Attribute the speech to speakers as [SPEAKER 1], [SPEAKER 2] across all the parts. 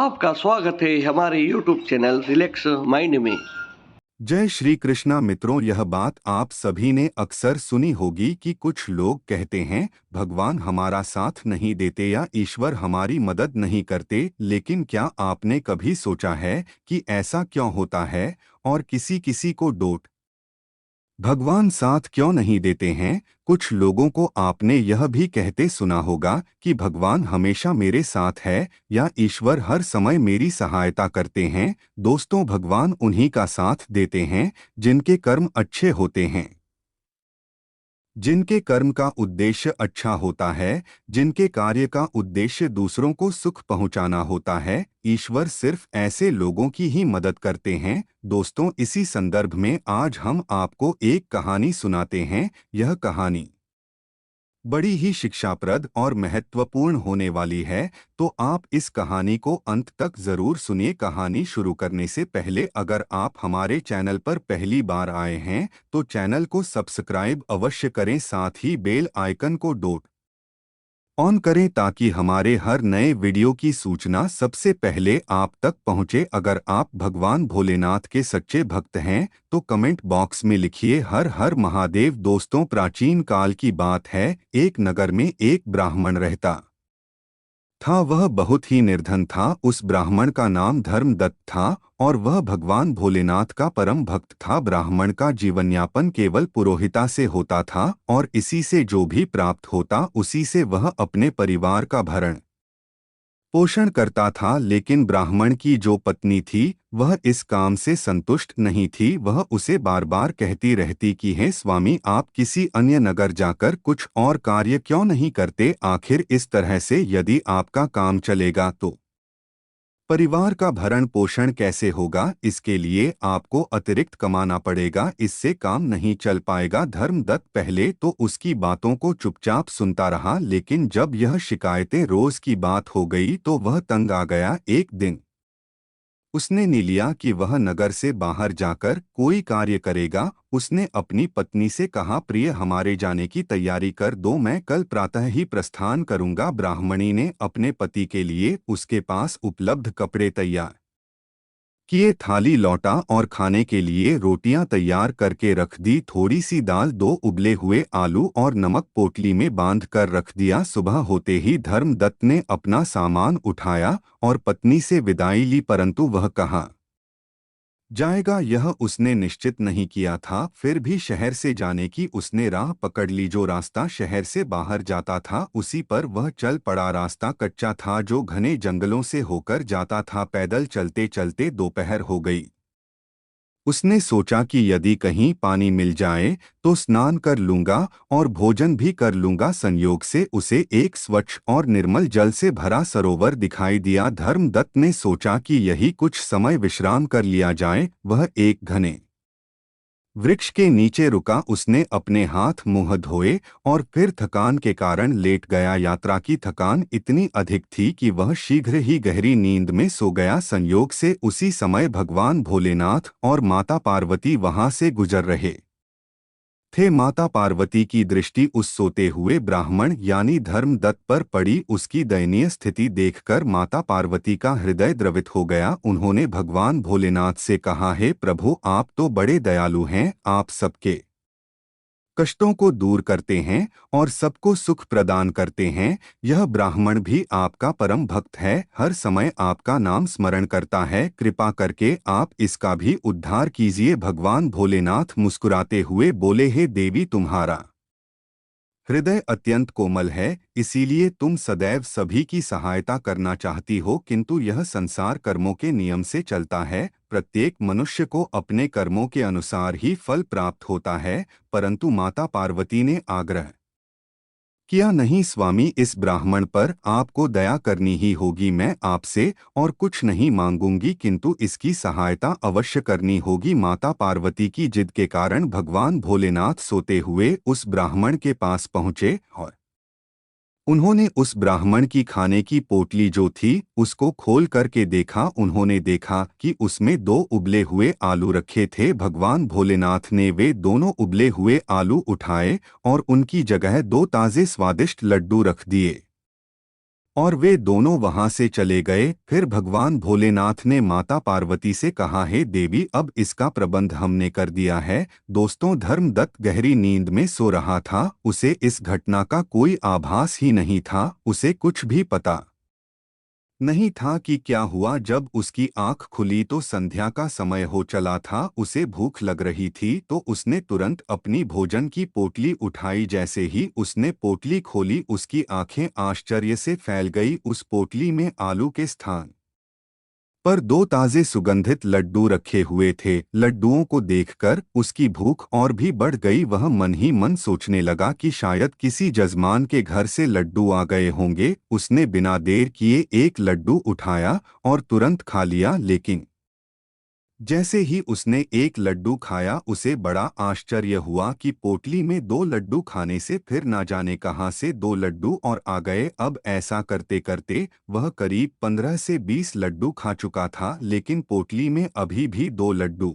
[SPEAKER 1] आपका स्वागत है हमारे YouTube चैनल रिलैक्स माइंड में।
[SPEAKER 2] जय श्री कृष्णा मित्रों, यह बात आप सभी ने अक्सर सुनी होगी कि कुछ लोग कहते हैं भगवान हमारा साथ नहीं देते या ईश्वर हमारी मदद नहीं करते। लेकिन क्या आपने कभी सोचा है कि ऐसा क्यों होता है? और किसी किसी को डोट भगवान साथ क्यों नहीं देते हैं? कुछ लोगों को आपने यह भी कहते सुना होगा कि भगवान हमेशा मेरे साथ है या ईश्वर हर समय मेरी सहायता करते हैं। दोस्तों, भगवान उन्हीं का साथ देते हैं जिनके कर्म अच्छे होते हैं, जिनके कर्म का उद्देश्य अच्छा होता है, जिनके कार्य का उद्देश्य दूसरों को सुख पहुंचाना होता है। ईश्वर सिर्फ ऐसे लोगों की ही मदद करते हैं। दोस्तों, इसी संदर्भ में आज हम आपको एक कहानी सुनाते हैं। यह कहानी बड़ी ही शिक्षाप्रद और महत्वपूर्ण होने वाली है, तो आप इस कहानी को अंत तक जरूर सुनिए। कहानी शुरू करने से पहले अगर आप हमारे चैनल पर पहली बार आए हैं तो चैनल को सब्सक्राइब अवश्य करें, साथ ही बेल आइकन को ऑन करें ताकि हमारे हर नए वीडियो की सूचना सबसे पहले आप तक पहुंचे। अगर आप भगवान भोलेनाथ के सच्चे भक्त हैं तो कमेंट बॉक्स में लिखिए हर हर महादेव। दोस्तों, प्राचीन काल की बात है। एक नगर में एक ब्राह्मण रहता था। वह बहुत ही निर्धन था। उस ब्राह्मण का नाम धर्मदत्त था और वह भगवान भोलेनाथ का परम भक्त था। ब्राह्मण का जीवनयापन केवल पुरोहिता से होता था और इसी से जो भी प्राप्त होता उसी से वह अपने परिवार का भरण पोषण करता था। लेकिन ब्राह्मण की जो पत्नी थी वह इस काम से संतुष्ट नहीं थी। वह उसे बार बार कहती रहती कि हे स्वामी, आप किसी अन्य नगर जाकर कुछ और कार्य क्यों नहीं करते? आखिर इस तरह से यदि आपका काम चलेगा तो परिवार का भरण पोषण कैसे होगा? इसके लिए आपको अतिरिक्त कमाना पड़ेगा, इससे काम नहीं चल पाएगा। धर्मदत्त पहले तो उसकी बातों को चुपचाप सुनता रहा, लेकिन जब यह शिकायतें रोज की बात हो गई तो वह तंग आ गया। एक दिन उसने नी लिया कि वह नगर से बाहर जाकर कोई कार्य करेगा। उसने अपनी पत्नी से कहा, प्रिय, हमारे जाने की तैयारी कर दो, मैं कल प्रातः ही प्रस्थान करूंगा। ब्राह्मणी ने अपने पति के लिए उसके पास उपलब्ध कपड़े तैयार किए, थाली लौटा और खाने के लिए रोटियां तैयार करके रख दी। थोड़ी सी दाल, दो उबले हुए आलू और नमक पोटली में बांध कर रख दिया। सुबह होते ही धर्मदत्त ने अपना सामान उठाया और पत्नी से विदाई ली, परंतु वह कहाँ जाएगा यह उसने निश्चित नहीं किया था। फिर भी शहर से जाने की उसने राह पकड़ ली। जो रास्ता शहर से बाहर जाता था उसी पर वह चल पड़ा। रास्ता कच्चा था जो घने जंगलों से होकर जाता था। पैदल चलते चलते दोपहर हो गई। उसने सोचा कि यदि कहीं पानी मिल जाए तो स्नान कर लूंगा और भोजन भी कर लूंगा। संयोग से उसे एक स्वच्छ और निर्मल जल से भरा सरोवर दिखाई दिया। धर्मदत्त ने सोचा कि यही कुछ समय विश्राम कर लिया जाए। वह एक घने वृक्ष के नीचे रुका। उसने अपने हाथ मुंह धोए और फिर थकान के कारण लेट गया। यात्रा की थकान इतनी अधिक थी कि वह शीघ्र ही गहरी नींद में सो गया। संयोग से उसी समय भगवान भोलेनाथ और माता पार्वती वहां से गुजर रहे थे। माता पार्वती की दृष्टि उस सोते हुए ब्राह्मण यानी धर्मदत्त पर पड़ी। उसकी दयनीय स्थिति देखकर माता पार्वती का हृदय द्रवित हो गया। उन्होंने भगवान भोलेनाथ से कहा, हे प्रभु, आप तो बड़े दयालु हैं, आप सबके कष्टों को दूर करते हैं और सबको सुख प्रदान करते हैं। यह ब्राह्मण भी आपका परम भक्त है, हर समय आपका नाम स्मरण करता है। कृपा करके आप इसका भी उद्धार कीजिए। भगवान भोलेनाथ मुस्कुराते हुए बोले, हे देवी, तुम्हारा हृदय अत्यंत कोमल है, इसीलिए तुम सदैव सभी की सहायता करना चाहती हो, किंतु यह संसार कर्मों के नियम से चलता है। प्रत्येक मनुष्य को अपने कर्मों के अनुसार ही फल प्राप्त होता है। परंतु माता पार्वती ने आग्रह किया, नहीं स्वामी, इस ब्राह्मण पर आपको दया करनी ही होगी। मैं आपसे और कुछ नहीं मांगूंगी, किंतु इसकी सहायता अवश्य करनी होगी। माता पार्वती की जिद के कारण भगवान भोलेनाथ सोते हुए उस ब्राह्मण के पास पहुँचे और उन्होंने उस ब्राह्मण की खाने की पोटली जो थी उसको खोल करके देखा। उन्होंने देखा कि उसमें दो उबले हुए आलू रखे थे। भगवान भोलेनाथ ने वे दोनों उबले हुए आलू उठाए और उनकी जगह दो ताज़े स्वादिष्ट लड्डू रख दिए। और वे दोनों वहां से चले गए। फिर भगवान भोलेनाथ ने माता पार्वती से कहा, हे देवी, अब इसका प्रबंध हमने कर दिया है। दोस्तों, धर्मदत्त गहरी नींद में सो रहा था। उसे इस घटना का कोई आभास ही नहीं था। उसे कुछ भी पता नहीं था कि क्या हुआ। जब उसकी आंख खुली तो संध्या का समय हो चला था। उसे भूख लग रही थी तो उसने तुरंत अपनी भोजन की पोटली उठाई। जैसे ही उसने पोटली खोली, उसकी आंखें आश्चर्य से फैल गई। उस पोटली में आलू के स्थान पर दो ताजे सुगंधित लड्डू रखे हुए थे। लड्डुओं को देखकर उसकी भूख और भी बढ़ गई। वह मन ही मन सोचने लगा कि शायद किसी जजमान के घर से लड्डू आ गए होंगे। उसने बिना देर किए एक लड्डू उठाया और तुरंत खा लिया। लेकिन जैसे ही उसने एक लड्डू खाया, उसे बड़ा आश्चर्य हुआ कि पोटली में दो लड्डू खाने से फिर ना जाने कहां से दो लड्डू और आ गए। अब ऐसा करते करते वह करीब 15 से 20 लड्डू खा चुका था, लेकिन पोटली में अभी भी दो लड्डू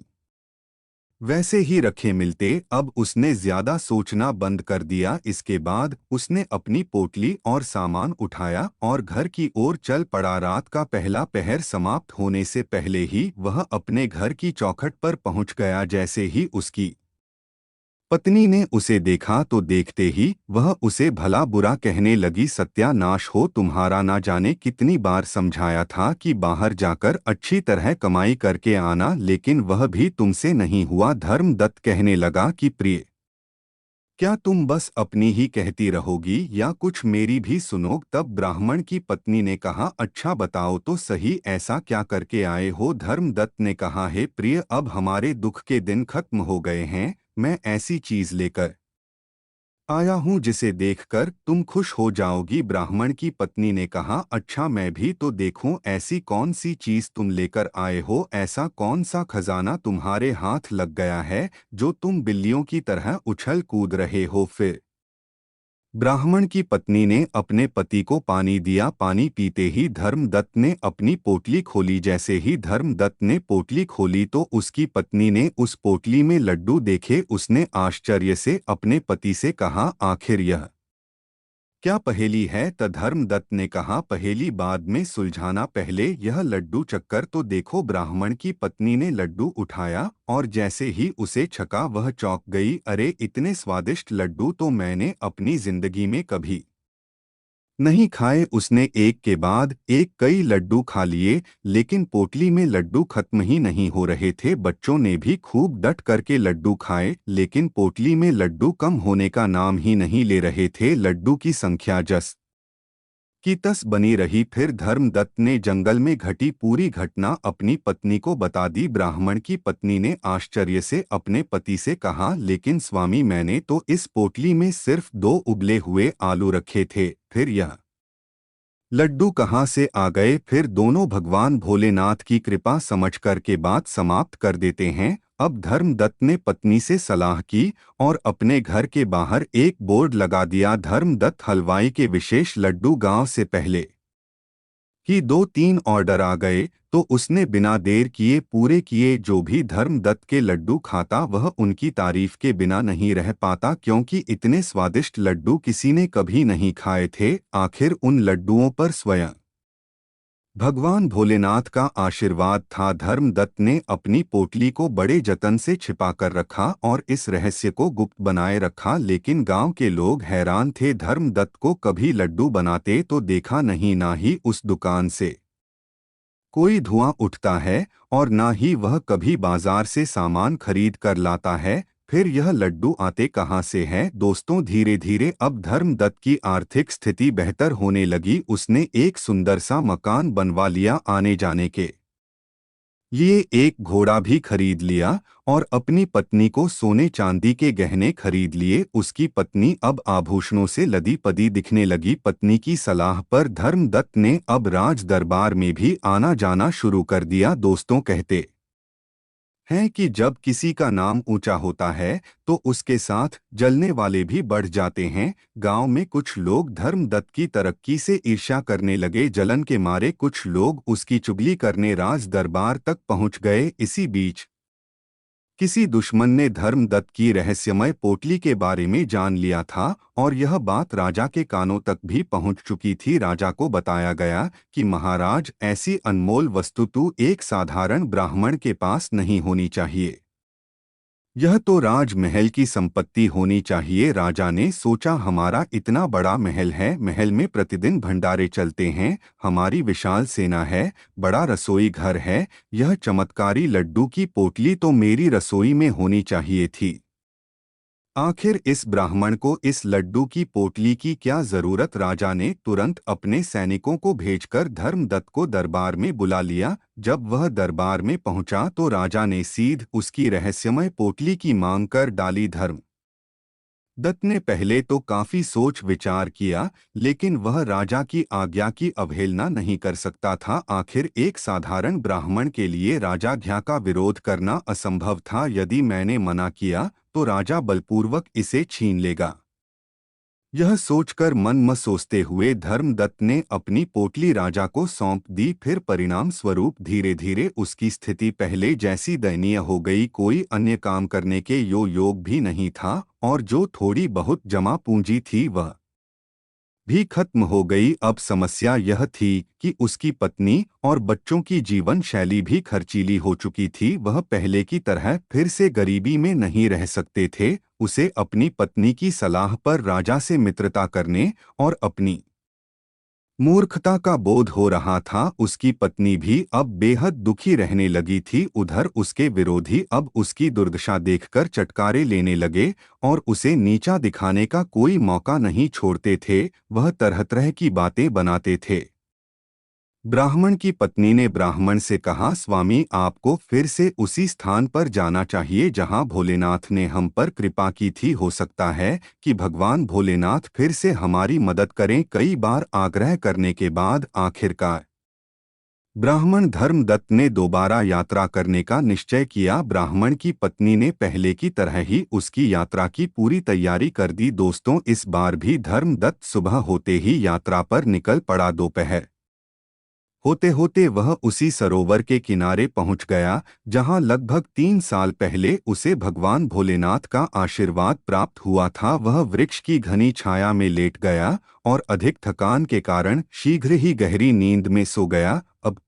[SPEAKER 2] वैसे ही रखे मिलते। अब उसने ज्यादा सोचना बंद कर दिया। इसके बाद उसने अपनी पोटली और सामान उठाया और घर की ओर चल पड़ा। रात का पहला पहर समाप्त होने से पहले ही वह अपने घर की चौखट पर पहुंच गया। जैसे ही उसकी पत्नी ने उसे देखा तो देखते ही वह उसे भला बुरा कहने लगी। सत्यानाश हो तुम्हारा, ना जाने कितनी बार समझाया था कि बाहर जाकर अच्छी तरह कमाई करके आना, लेकिन वह भी तुमसे नहीं हुआ। धर्मदत्त कहने लगा कि प्रिय, क्या तुम बस अपनी ही कहती रहोगी या कुछ मेरी भी सुनो। तब ब्राह्मण की पत्नी ने कहा, अच्छा बताओ तो सही, ऐसा क्या करके आए हो। धर्मदत्त ने कहा, हे प्रिय, अब हमारे दुख के दिन खत्म हो गए हैं। मैं ऐसी चीज लेकर आया हूँ जिसे देखकर तुम खुश हो जाओगी। ब्राह्मण की पत्नी ने कहा, अच्छा मैं भी तो देखूं, ऐसी कौन सी चीज तुम लेकर आए हो। ऐसा कौन सा खजाना तुम्हारे हाथ लग गया है जो तुम बिल्लियों की तरह उछल कूद रहे हो। फिर ब्राह्मण की पत्नी ने अपने पति को पानी दिया। पानी पीते ही धर्मदत्त ने अपनी पोटली खोली। जैसे ही धर्मदत्त ने पोटली खोली तो उसकी पत्नी ने उस पोटली में लड्डू देखे। उसने आश्चर्य से अपने पति से कहा, आखिर यह क्या पहेली है। धर्मदत्त ने कहा, पहेली बाद में सुलझाना, पहले यह लड्डू चक्कर तो देखो। ब्राह्मण की पत्नी ने लड्डू उठाया और जैसे ही उसे छका वह चौंक गई। अरे, इतने स्वादिष्ट लड्डू तो मैंने अपनी जिंदगी में कभी नहीं खाए। उसने एक के बाद एक कई लड्डू खा लिए, लेकिन पोटली में लड्डू खत्म ही नहीं हो रहे थे। बच्चों ने भी खूब डट करके लड्डू खाए, लेकिन पोटली में लड्डू कम होने का नाम ही नहीं ले रहे थे। लड्डू की संख्या जस की तस बनी रही। फिर धर्मदत्त ने जंगल में घटी पूरी घटना अपनी पत्नी को बता दी। ब्राह्मण की पत्नी ने आश्चर्य से अपने पति से कहा, लेकिन स्वामी, मैंने तो इस पोटली में सिर्फ दो उबले हुए आलू रखे थे, फिर यह लड्डू कहाँ से आ गए। फिर दोनों भगवान भोलेनाथ की कृपा समझकर के बात समाप्त कर देते हैं। अब धर्मदत्त ने पत्नी से सलाह की और अपने घर के बाहर एक बोर्ड लगा दिया, धर्मदत्त हलवाई के विशेष लड्डू। गांव से पहले ही दो तीन ऑर्डर आ गए तो उसने बिना देर किए पूरे किए। जो भी धर्मदत्त के लड्डू खाता वह उनकी तारीफ के बिना नहीं रह पाता, क्योंकि इतने स्वादिष्ट लड्डू किसी ने कभी नहीं खाए थे। आखिर उन लड्डुओं पर स्वयं भगवान भोलेनाथ का आशीर्वाद था। धर्मदत्त ने अपनी पोटली को बड़े जतन से छिपा कर रखा और इस रहस्य को गुप्त बनाए रखा, लेकिन गांव के लोग हैरान थे। धर्मदत्त को कभी लड्डू बनाते तो देखा नहीं, ना ही उस दुकान से कोई धुआं उठता है और ना ही वह कभी बाजार से सामान खरीद कर लाता है। फिर यह लड्डू आते कहाँ से हैं। दोस्तों, धीरे धीरे अब धर्मदत्त की आर्थिक स्थिति बेहतर होने लगी। उसने एक सुंदर सा मकान बनवा लिया, आने जाने के लिए एक घोड़ा भी खरीद लिया और अपनी पत्नी को सोने चांदी के गहने खरीद लिए। उसकी पत्नी अब आभूषणों से लदी पदी दिखने लगी। पत्नी की सलाह पर धर्मदत्त ने अब राज दरबार में भी आना जाना शुरू कर दिया। दोस्तों, कहते हैं कि जब किसी का नाम ऊंचा होता है तो उसके साथ जलने वाले भी बढ़ जाते हैं। गांव में कुछ लोग धर्मदत्त की तरक्की से ईर्ष्या करने लगे। जलन के मारे कुछ लोग उसकी चुगली करने राज दरबार तक पहुंच गए। इसी बीच किसी दुश्मन ने धर्मदत्त की रहस्यमय पोटली के बारे में जान लिया था और यह बात राजा के कानों तक भी पहुंच चुकी थी। राजा को बताया गया कि महाराज, ऐसी अनमोल वस्तु तो एक साधारण ब्राह्मण के पास नहीं होनी चाहिए। यह तो राजमहल की संपत्ति होनी चाहिए। राजा ने सोचा, हमारा इतना बड़ा महल है, महल में प्रतिदिन भंडारे चलते हैं, हमारी विशाल सेना है, बड़ा रसोई घर है, यह चमत्कारी लड्डू की पोटली तो मेरी रसोई में होनी चाहिए थी। आखिर इस ब्राह्मण को इस लड्डू की पोटली की क्या जरूरत? राजा ने तुरंत अपने सैनिकों को भेजकर धर्मदत्त को दरबार में बुला लिया। जब वह दरबार में पहुंचा तो राजा ने सीध उसकी रहस्यमय पोटली की मांग कर डाली। धर्मदत्त ने पहले तो काफी सोच विचार किया, लेकिन वह राजा की आज्ञा की अवहेलना नहीं कर सकता था। आखिर एक साधारण ब्राह्मण के लिए राजाज्ञा का विरोध करना असंभव था। यदि मैंने मना किया तो राजा बलपूर्वक इसे छीन लेगा। यह सोचकर मन में सोचते हुए धर्मदत्त ने अपनी पोटली राजा को सौंप दी। फिर परिणाम स्वरूप धीरे धीरे उसकी स्थिति पहले जैसी दयनीय हो गई। कोई अन्य काम करने के योग भी नहीं था और जो थोड़ी बहुत जमा पूंजी थी वह भी खत्म हो गई। अब समस्या यह थी कि उसकी पत्नी और बच्चों की जीवन शैली भी खर्चीली हो चुकी थी। वह पहले की तरह फिर से गरीबी में नहीं रह सकते थे। उसे अपनी पत्नी की सलाह पर राजा से मित्रता करने और अपनी मूर्खता का बोध हो रहा था। उसकी पत्नी भी अब बेहद दुखी रहने लगी थी। उधर उसके विरोधी अब उसकी दुर्दशा देखकर चटकारे लेने लगे और उसे नीचा दिखाने का कोई मौका नहीं छोड़ते थे। वह तरह तरह की बातें बनाते थे। ब्राह्मण की पत्नी ने ब्राह्मण से कहा, स्वामी, आपको फिर से उसी स्थान पर जाना चाहिए जहां भोलेनाथ ने हम पर कृपा की थी। हो सकता है कि भगवान भोलेनाथ फिर से हमारी मदद करें। कई बार आग्रह करने के बाद आखिरकार ब्राह्मण धर्मदत्त ने दोबारा यात्रा करने का निश्चय किया। ब्राह्मण की पत्नी ने पहले की तरह ही उसकी यात्रा की पूरी तैयारी कर दी। दोस्तों, इस बार भी धर्मदत्त सुबह होते ही यात्रा पर निकल पड़ा। दोपहर होते होते वह उसी सरोवर के किनारे पहुंच गया जहां लगभग 3 साल पहले उसे भगवान भोलेनाथ का आशीर्वाद प्राप्त हुआ था। वह वृक्ष की घनी छाया में लेट गया और अधिक थकान के कारण शीघ्र ही गहरी नींद में सो गया। अब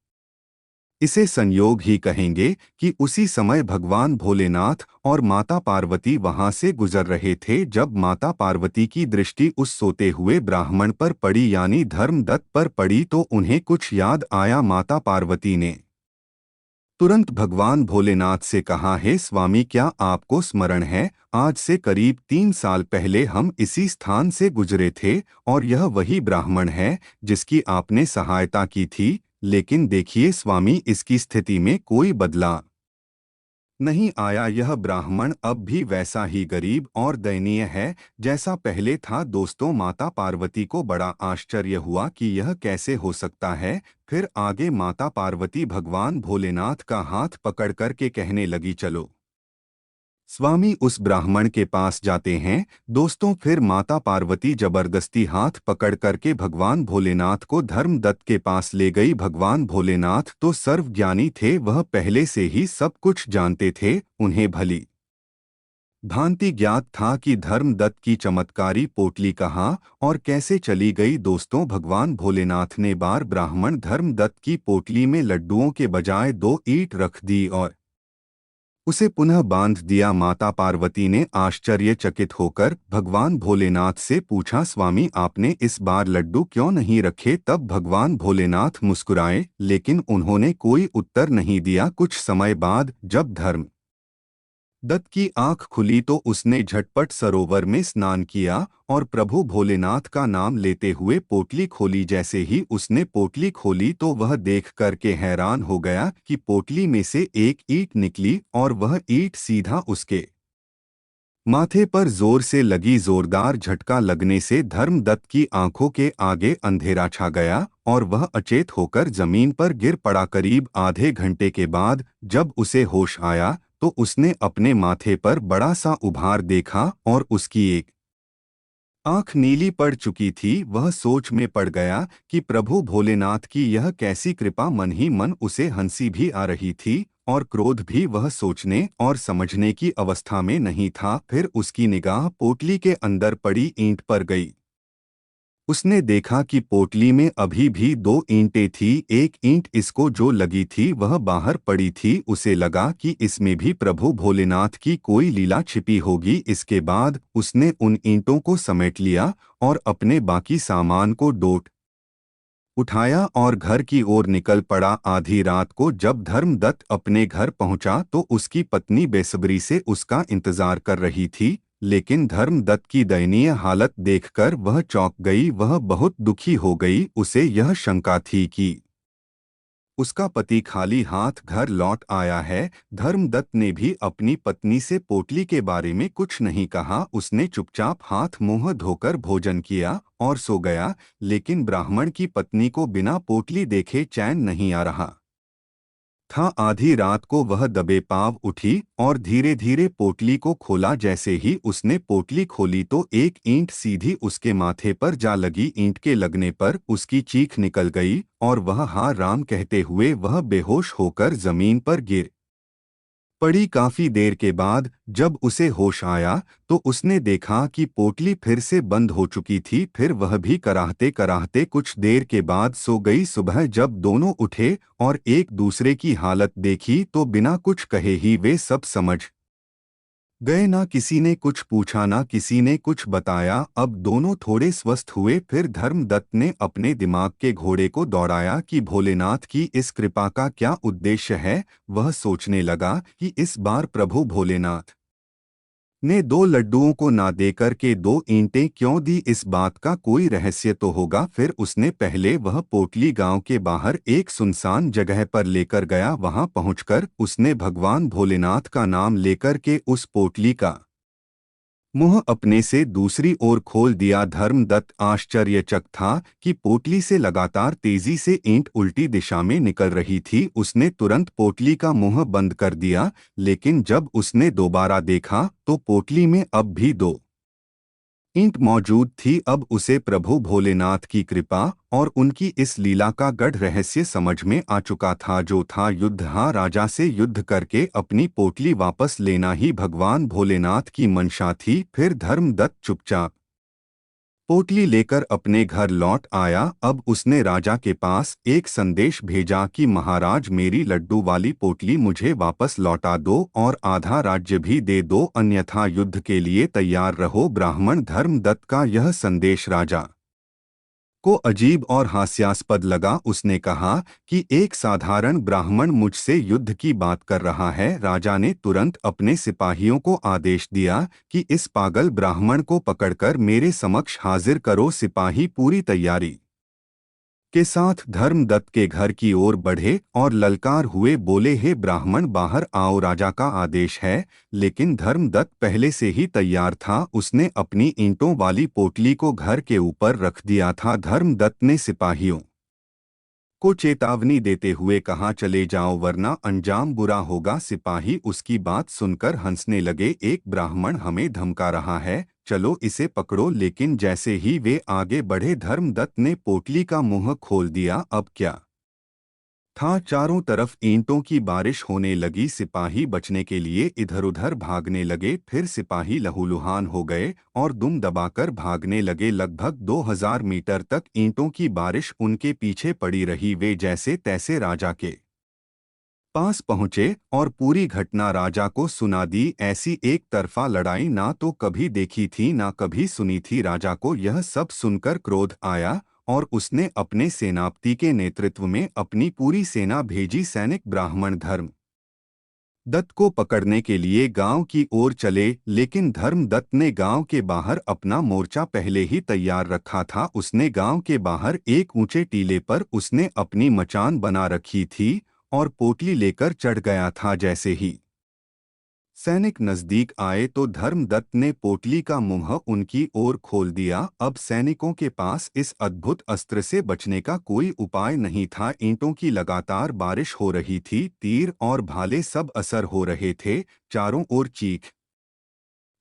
[SPEAKER 2] इसे संयोग ही कहेंगे कि उसी समय भगवान भोलेनाथ और माता पार्वती वहां से गुजर रहे थे। जब माता पार्वती की दृष्टि उस सोते हुए ब्राह्मण पर पड़ी, यानी धर्मदत्त पर पड़ी, तो उन्हें कुछ याद आया। माता पार्वती ने तुरंत भगवान भोलेनाथ से कहा, हे स्वामी, क्या आपको स्मरण है, आज से करीब 3 साल पहले हम इसी स्थान से गुजरे थे और यह वही ब्राह्मण है जिसकी आपने सहायता की थी। लेकिन देखिए स्वामी, इसकी स्थिति में कोई बदलाव नहीं आया। यह ब्राह्मण अब भी वैसा ही गरीब और दयनीय है जैसा पहले था। दोस्तों, माता पार्वती को बड़ा आश्चर्य हुआ कि यह कैसे हो सकता है। फिर आगे माता पार्वती भगवान भोलेनाथ का हाथ पकड़ कर के कहने लगी, चलो स्वामी, उस ब्राह्मण के पास जाते हैं। दोस्तों, फिर माता पार्वती जबरदस्ती हाथ पकड़ करके भगवान भोलेनाथ को धर्मदत्त के पास ले गई। भगवान भोलेनाथ तो सर्वज्ञानी थे, वह पहले से ही सब कुछ जानते थे। उन्हें भली भांति ज्ञात था कि धर्मदत्त की चमत्कारी पोटली कहाँ और कैसे चली गई। दोस्तों, भगवान भोलेनाथ ने बार ब्राह्मण धर्मदत्त की पोटली में लड्डुओं के बजाय 2 ईंट रख दी और उसे पुनः बांध दिया। माता पार्वती ने आश्चर्यचकित होकर भगवान भोलेनाथ से पूछा, स्वामी, आपने इस बार लड्डू क्यों नहीं रखे? तब भगवान भोलेनाथ मुस्कुराए, लेकिन उन्होंने कोई उत्तर नहीं दिया। कुछ समय बाद जब धर्मदत्त की आंख खुली तो उसने झटपट सरोवर में स्नान किया और प्रभु भोलेनाथ का नाम लेते हुए पोटली खोली। जैसे ही उसने पोटली खोली तो वह देख करके हैरान हो गया कि पोटली में से एक ईंट निकली और वह ईंट सीधा उसके माथे पर जोर से लगी। जोरदार झटका लगने से धर्मदत्त की आंखों के आगे अंधेरा छा गया और वह अचेत होकर जमीन पर गिर पड़ा। करीब आधे घंटे के बाद जब उसे होश आया तो उसने अपने माथे पर बड़ा सा उभार देखा और उसकी एक आंख नीली पड़ चुकी थी। वह सोच में पड़ गया कि प्रभु भोलेनाथ की यह कैसी कृपा। मन ही मन उसे हंसी भी आ रही थी और क्रोध भी वह सोचने और समझने की अवस्था में नहीं था। फिर उसकी निगाह पोटली के अंदर पड़ी ईंट पर गई। उसने देखा कि पोटली में अभी भी दो ईंटें थी। एक ईंट इसको जो लगी थी वह बाहर पड़ी थी। उसे लगा कि इसमें भी प्रभु भोलेनाथ की कोई लीला छिपी होगी। इसके बाद उसने उन ईंटों को समेट लिया और अपने बाकी सामान को डोट उठाया और घर की ओर निकल पड़ा। आधी रात को जब धर्मदत्त अपने घर पहुंचा तो उसकी पत्नी बेसब्री से उसका इंतजार कर रही थी। लेकिन धर्मदत्त की दयनीय हालत देखकर वह चौंक गई। वह बहुत दुखी हो गई। उसे यह शंका थी कि उसका पति खाली हाथ घर लौट आया है। धर्मदत्त ने भी अपनी पत्नी से पोटली के बारे में कुछ नहीं कहा। उसने चुपचाप हाथ मुंह धोकर भोजन किया और सो गया। लेकिन ब्राह्मण की पत्नी को बिना पोटली देखे चैन नहीं आ रहा था। आधी रात को वह दबे पांव उठी और धीरे धीरे पोटली को खोला। जैसे ही उसने पोटली खोली तो एक ईंट सीधी उसके माथे पर जा लगी। ईंट के लगने पर उसकी चीख निकल गई और वह हा राम कहते हुए वह बेहोश होकर जमीन पर गिर पड़ी। काफी देर के बाद जब उसे होश आया तो उसने देखा कि पोटली फिर से बंद हो चुकी थी। फिर वह भी कराहते कराहते कुछ देर के बाद सो गई। सुबह जब दोनों उठे और एक दूसरे की हालत देखी तो बिना कुछ कहे ही वे सब समझ गए। ना किसी ने कुछ पूछा ना किसी ने कुछ बताया। अब दोनों थोड़े स्वस्थ हुए। फिर धर्मदत्त ने अपने दिमाग के घोड़े को दौड़ाया कि भोलेनाथ की इस कृपा का क्या उद्देश्य है। वह सोचने लगा कि इस बार प्रभु भोलेनाथ ने दो लड्डुओं को ना देकर के दो ईंटें क्यों दी। इस बात का कोई रहस्य तो होगा। फिर उसने पहले वह पोटली गांव के बाहर एक सुनसान जगह पर लेकर गया। वहां पहुंचकर उसने भगवान भोलेनाथ का नाम लेकर के उस पोटली का मुंह अपने से दूसरी ओर खोल दिया। धर्मदत्त आश्चर्यचकित था कि पोटली से लगातार तेजी से ईंट उल्टी दिशा में निकल रही थी। उसने तुरंत पोटली का मुंह बंद कर दिया। लेकिन जब उसने दोबारा देखा तो पोटली में अब भी दो ईंट मौजूद थी। अब उसे प्रभु भोलेनाथ की कृपा और उनकी इस लीला का गढ़ रहस्य समझ में आ चुका था। जो था युद्ध, हाँ, राजा से युद्ध करके अपनी पोटली वापस लेना ही भगवान भोलेनाथ की मंशा थी। फिर धर्मदत्त चुपचाप पोटली लेकर अपने घर लौट आया। अब उसने राजा के पास एक संदेश भेजा कि महाराज, मेरी लड्डू वाली पोटली मुझे वापस लौटा दो और आधा राज्य भी दे दो, अन्यथा युद्ध के लिए तैयार रहो। ब्राह्मण धर्मदत्त का यह संदेश राजा को अजीब और हास्यास्पद लगा। उसने कहा कि एक साधारण ब्राह्मण मुझसे युद्ध की बात कर रहा है। राजा ने तुरंत अपने सिपाहियों को आदेश दिया कि इस पागल ब्राह्मण को पकड़कर मेरे समक्ष हाजिर करो। सिपाही पूरी तैयारी के साथ धर्मदत्त के घर की ओर बढ़े और ललकार हुए बोले, हे ब्राह्मण, बाहर आओ, राजा का आदेश है। लेकिन धर्मदत्त पहले से ही तैयार था। उसने अपनी ईंटों वाली पोटली को घर के ऊपर रख दिया था। धर्मदत्त ने सिपाहियों को चेतावनी देते हुए कहा, चले जाओ वरना अंजाम बुरा होगा। सिपाही उसकी बात सुनकर हंसने लगे। एक ब्राह्मण हमें धमका रहा है, चलो इसे पकड़ो। लेकिन जैसे ही वे आगे बढ़े धर्मदत्त ने पोटली का मुंह खोल दिया। अब क्या था, चारों तरफ ईंटों की बारिश होने लगी। सिपाही बचने के लिए इधर-उधर भागने लगे। फिर सिपाही लहूलुहान हो गए और दुम दबाकर भागने लगे। लगभग 2000 मीटर तक ईंटों की बारिश उनके पीछे पड़ी रही। वे जैसे तैसे राजा के पास पहुंचे और पूरी घटना राजा को सुना दी। ऐसी एक तरफा लड़ाई ना तो कभी देखी थी ना कभी सुनी थी। राजा को यह सब सुनकर क्रोध आया और उसने अपने सेनापति के नेतृत्व में अपनी पूरी सेना भेजी। सैनिक ब्राह्मण धर्म दत्त को पकड़ने के लिए गांव की ओर चले। लेकिन धर्मदत्त ने गांव के बाहर अपना मोर्चा पहले ही तैयार रखा था। उसने गांव के बाहर एक ऊंचे टीले पर उसने अपनी मचान बना रखी थी और पोटली लेकर चढ़ गया था। जैसे ही सैनिक नजदीक आए तो धर्मदत्त ने पोटली का मुंह उनकी ओर खोल दिया। अब सैनिकों के पास इस अद्भुत अस्त्र से बचने का कोई उपाय नहीं था। ईंटों की लगातार बारिश हो रही थी, तीर और भाले सब असर हो रहे थे। चारों ओर चीख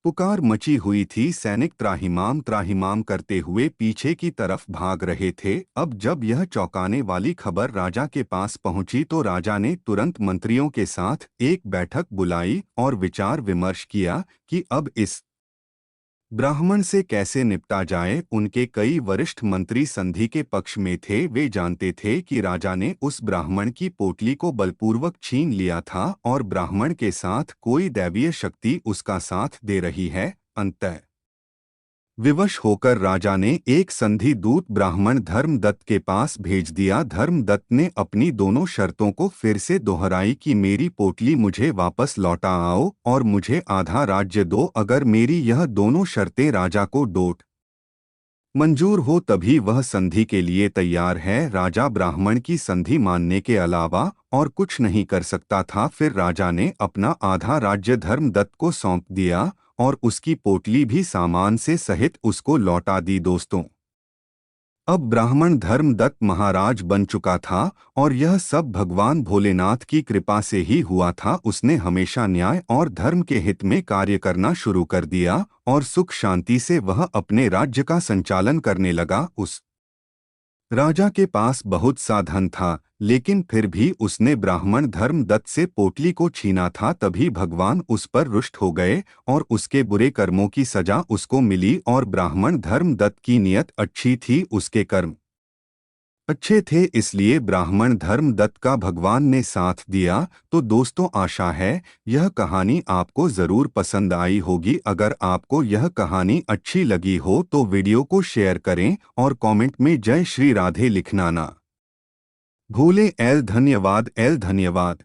[SPEAKER 2] पुकार मची हुई थी। सैनिक त्राहिमाम करते हुए पीछे की तरफ भाग रहे थे। अब जब यह चौंकाने वाली खबर राजा के पास पहुंची तो राजा ने तुरंत मंत्रियों के साथ एक बैठक बुलाई और विचार विमर्श किया कि अब इस ब्राह्मण से कैसे निपटा जाए। उनके कई वरिष्ठ मंत्री संधि के पक्ष में थे। वे जानते थे कि राजा ने उस ब्राह्मण की पोटली को बलपूर्वक छीन लिया था और ब्राह्मण के साथ कोई दैवीय शक्ति उसका साथ दे रही है। अंततः विवश होकर राजा ने एक संधि दूत ब्राह्मण धर्मदत्त के पास भेज दिया। धर्मदत्त ने अपनी दोनों शर्तों को फिर से दोहराई कि मेरी पोटली मुझे वापस लौटा आओ और मुझे आधा राज्य दो। अगर मेरी यह दोनों शर्तें राजा को डोट मंजूर हो तभी वह संधि के लिए तैयार है। राजा ब्राह्मण की संधि मानने के अलावा और कुछ नहीं कर सकता था। फिर राजा ने अपना आधा राज्य धर्मदत्त को सौंप दिया और उसकी पोटली भी सामान से सहित उसको लौटा दी। दोस्तों, अब ब्राह्मण धर्मदत्त महाराज बन चुका था और यह सब भगवान भोलेनाथ की कृपा से ही हुआ था। उसने हमेशा न्याय और धर्म के हित में कार्य करना शुरू कर दिया और सुख शांति से वह अपने राज्य का संचालन करने लगा। उस राजा के पास बहुत सा धन था, लेकिन फिर भी उसने ब्राह्मण धर्मदत्त से पोटली को छीना था। तभी भगवान उस पर रुष्ट हो गए और उसके बुरे कर्मों की सजा उसको मिली। और ब्राह्मण धर्मदत्त की नियत अच्छी थी, उसके कर्म अच्छे थे, इसलिए ब्राह्मण धर्मदत्त का भगवान ने साथ दिया। तो दोस्तों, आशा है यह कहानी आपको ज़रूर पसंद आई होगी। अगर आपको यह कहानी अच्छी लगी हो तो वीडियो को शेयर करें और कमेंट में जय श्री राधे लिखना ना भूलें। धन्यवाद।